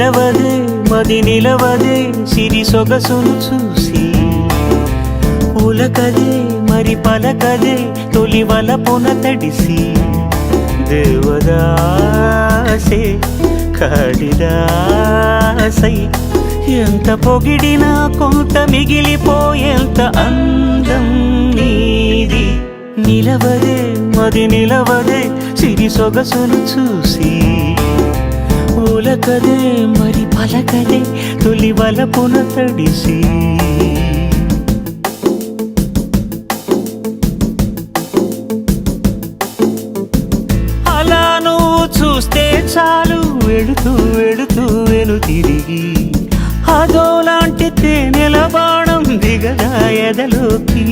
నిలవదే మది నిలవదే సిరి సొగసును చూసి ఉలకదే మరి పలకదే తొలి వలపున తడిసి దేవదాసే కాళిదాసై ఎంత పొగిడినా కొంత మిగిలిపోయేంత అందం నీది నిలవదే మది నిలవదే సిరి సొగసును చూసి ఉలకదే మరి పలకదే తొలి వలపున తడిసి అలా నువ్వు చూస్తే చాలు వెళుతూ వెళుతూ వెను తిరిగి అదోలాంటి తేనెల బాణం దిగదా ఎదలోకి